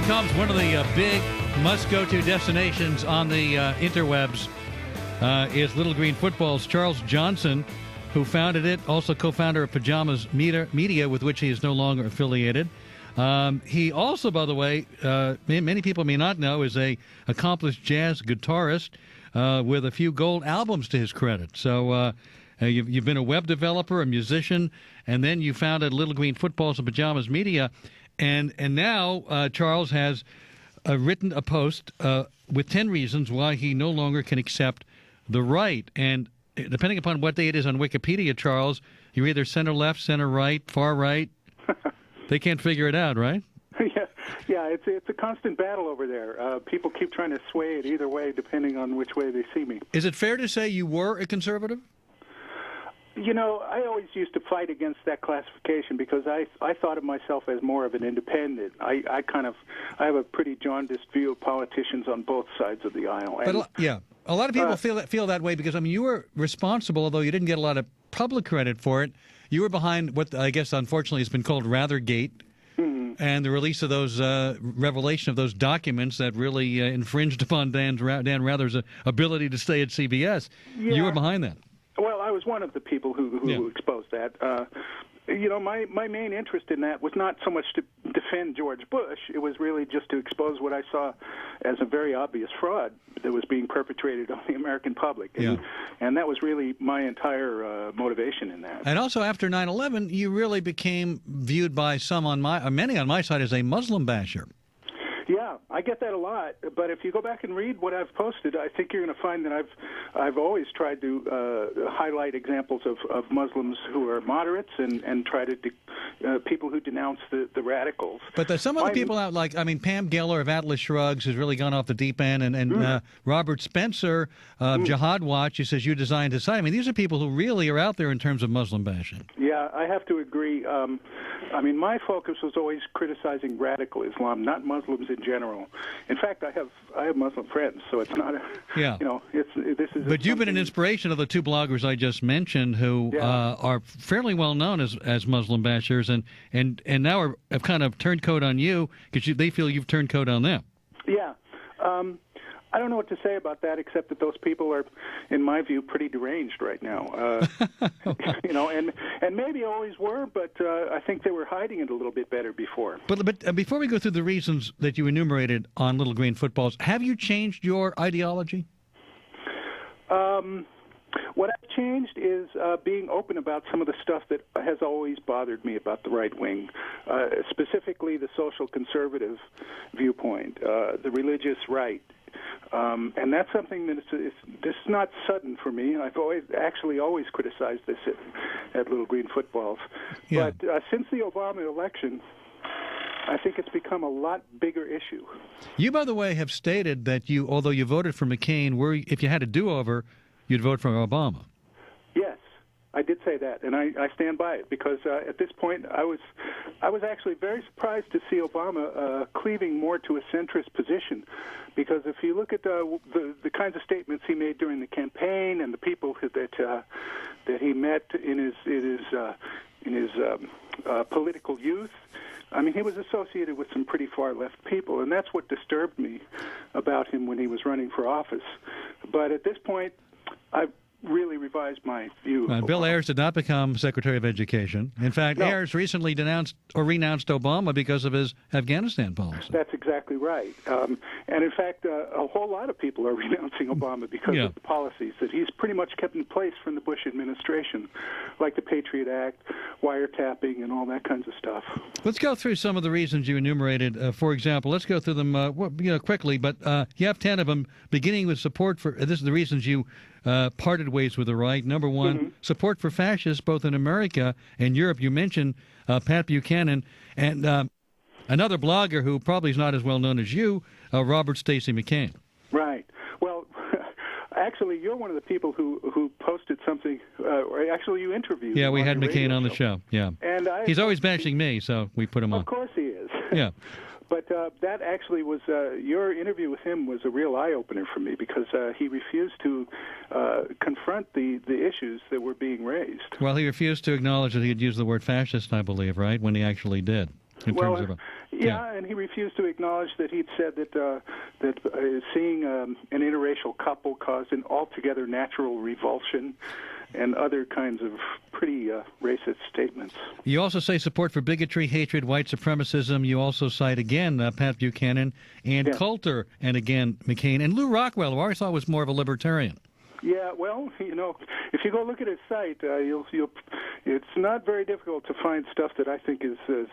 Alan Colmes, one of the big must-go-to destinations on the interwebs is Little Green Footballs. Charles Johnson, who founded it, also co-founder of Pajamas Media, with which he is no longer affiliated. He also, by the way, many people may not know, is a accomplished jazz guitarist with a few gold albums to his credit. So you've been a web developer, a musician, and then you founded Little Green Footballs and Pajamas Media. And now Charles has written a post with 10 reasons why he no longer can accept the right. And depending upon what day it is on Wikipedia, Charles, you're either center-left, center-right, far-right. They can't figure it out, right? Yeah, it's a constant battle over there. People keep trying to sway it either way, depending on which way they see me. Is it fair to say you were a conservative? You know, I always used to fight against that classification because I thought of myself as more of an independent. I have a pretty jaundiced view of politicians on both sides of the aisle. And, a lot of people feel that way because, I mean, you were responsible, although you didn't get a lot of public credit for it. You were behind what I guess, unfortunately, has been called Rathergate, and the release of those revelation of those documents that really infringed upon Dan Rather's ability to stay at CBS. Yeah. You were behind that. Well, I was one of the people who exposed that. You know, my main interest in that was not so much to defend George Bush. It was really just to expose what I saw as a very obvious fraud that was being perpetrated on the American public. And that was really my entire motivation in that. And also after 9/11, you really became viewed by many on my side as a Muslim basher. Yeah, I get that a lot. But if you go back and read what I've posted, I think you're going to find that I've always tried to highlight examples of Muslims who are moderates and try to people who denounce the radicals. But some of the people out, like, I mean, Pam Geller of Atlas Shrugs has really gone off the deep end, and Robert Spencer of Jihad Watch, who says you designed society. I mean, these are people who really are out there in terms of Muslim bashing. Yeah, I have to agree. I mean, my focus was always criticizing radical Islam, not Muslims in general. In fact, I have Muslim friends, so it's not you know, this is. But you've been an inspiration of the two bloggers I just mentioned, who are fairly well known as Muslim bashers, and now have kind of turned coat on you because they feel you've turned coat on them. Yeah. I don't know what to say about that, except that those people are, in my view, pretty deranged right now. You know, and maybe always were, but I think they were hiding it a little bit better before. But before we go through the reasons that you enumerated on Little Green Footballs, have you changed your ideology? What I've changed is being open about some of the stuff that has always bothered me about the right wing, specifically the social conservative viewpoint, the religious right. And that's something that this is not sudden for me. I've always criticized this at Little Green Footballs. Yeah. But since the Obama election, I think it's become a lot bigger issue. You, by the way, have stated that although you voted for McCain, if you had a do-over, you'd vote for Obama. Yes, I did say that, and I stand by it because at this point I was actually very surprised to see Obama cleaving more to a centrist position, because if you look at the kinds of statements he made during the campaign and the people that he met in his political youth, I mean, he was associated with some pretty far-left people, and that's what disturbed me about him when he was running for office. But at this point, I've really revised my view. Bill Ayers did not become Secretary of Education. In fact, no. Ayers recently renounced Obama because of his Afghanistan policy. That's exactly right. And in fact, a whole lot of people are renouncing Obama because of the policies that he's pretty much kept in place from the Bush administration, like the Patriot Act, wiretapping, and all that kinds of stuff. Let's go through some of the reasons you enumerated. For example, let's go through them quickly, but you have 10 of them, beginning with support for, this is the reasons you parted ways with the right. Number one, support for fascists, both in America and Europe. You mentioned Pat Buchanan and another blogger who probably is not as well known as you, Robert Stacey McCain. Right. Well, actually, you're one of the people who posted something, or actually you interviewed. Yeah, we had McCain on the show. Yeah. And he's always bashing me, so we put him on. Of course he is. Yeah. But that actually was, your interview with him was a real eye-opener for me because he refused to confront the issues that were being raised. Well, he refused to acknowledge that he had used the word fascist, I believe, right, when he actually did. Yeah, and he refused to acknowledge that he'd said that seeing an interracial couple caused an altogether natural revulsion, and other kinds of pretty racist statements. You also say support for bigotry, hatred, white supremacism. You also cite again Pat Buchanan and Coulter, and again McCain and Lou Rockwell, who I always thought was more of a libertarian. Yeah, well, if you go look at his site, it's not very difficult to find stuff that I think is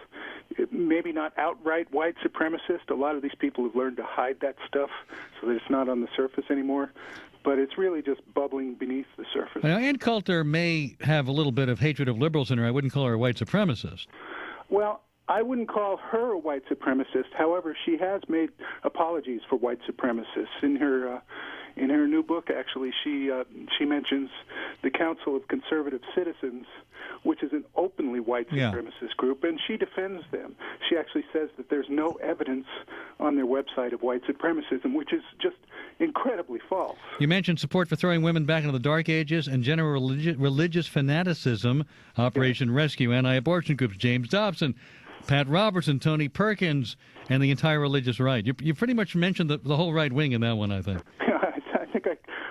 maybe not outright white supremacist. A lot of these people have learned to hide that stuff so that it's not on the surface anymore. But it's really just bubbling beneath the surface. Now, Ann Coulter may have a little bit of hatred of liberals in her. I wouldn't call her a white supremacist. Well, I wouldn't call her a white supremacist. However, she has made apologies for white supremacists. In her new book, actually, she mentions the Council of Conservative Citizens, which is an openly white supremacist group, and she defends them. She actually says that there's no evidence on their website of white supremacism, which is just incredibly false. You mentioned support for throwing women back into the Dark Ages and general religious fanaticism, Operation Rescue, anti-abortion groups, James Dobson, Pat Robertson, Tony Perkins, and the entire religious right. You pretty much mentioned the whole right wing in that one, I think. I think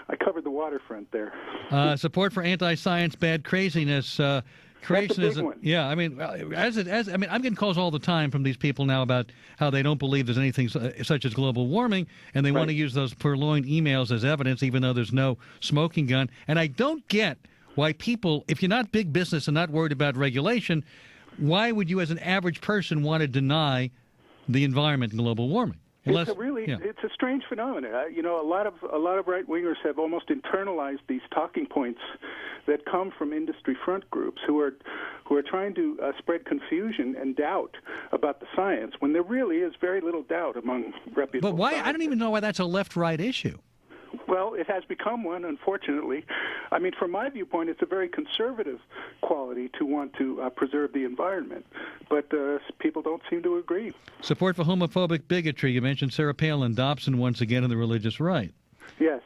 I covered the waterfront there. Support for anti-science, bad craziness. That's a big one. Yeah, I mean, I'm getting calls all the time from these people now about how they don't believe there's anything such as global warming, and they want to use those purloined emails as evidence, even though there's no smoking gun. And I don't get why people, if you're not big business and not worried about regulation, why would you, as an average person, want to deny the environment and global warming? It's a strange phenomenon. A lot of right wingers have almost internalized these talking points that come from industry front groups who are trying to spread confusion and doubt about the science when there really is very little doubt among reputable. But why? scientists. I don't even know why that's a left-right issue. Well, it has become one, unfortunately. I mean, from my viewpoint, it's a very conservative quality to want to preserve the environment, but people don't seem to agree. Support for homophobic bigotry. You mentioned Sarah Palin, Dobson once again, and the religious right. Yes,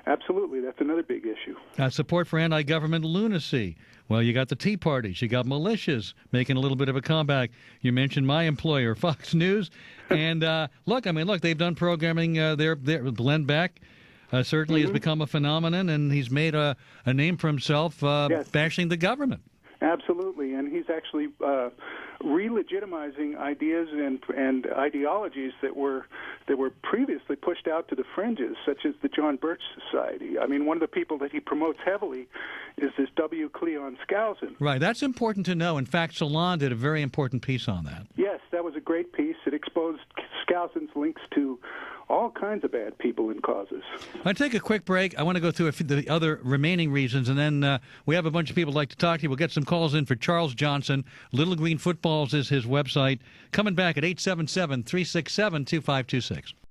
absolutely. That's another big issue. Support for anti-government lunacy. Well, you got the Tea Parties. You got militias making a little bit of a comeback. You mentioned my employer, Fox News. And look, they've done programming there. Glenn Beck certainly has become a phenomenon, and he's made a name for himself bashing the government. Absolutely, and he's actually re-legitimizing ideas and ideologies that were previously pushed out to the fringes, such as the John Birch Society. I mean, one of the people that he promotes heavily is this W. Cleon Skousen. Right, that's important to know. In fact, Salon did a very important piece on that. Yes, that was a great piece. It exposed Skousen's links to all kinds of bad people and causes. I'll take a quick break. I want to go through the other remaining reasons, and then we have a bunch of people who'd like to talk to you. We'll get some calls in for Charles Johnson. Little Green Footballs is his website. Coming back at 877-367-2526.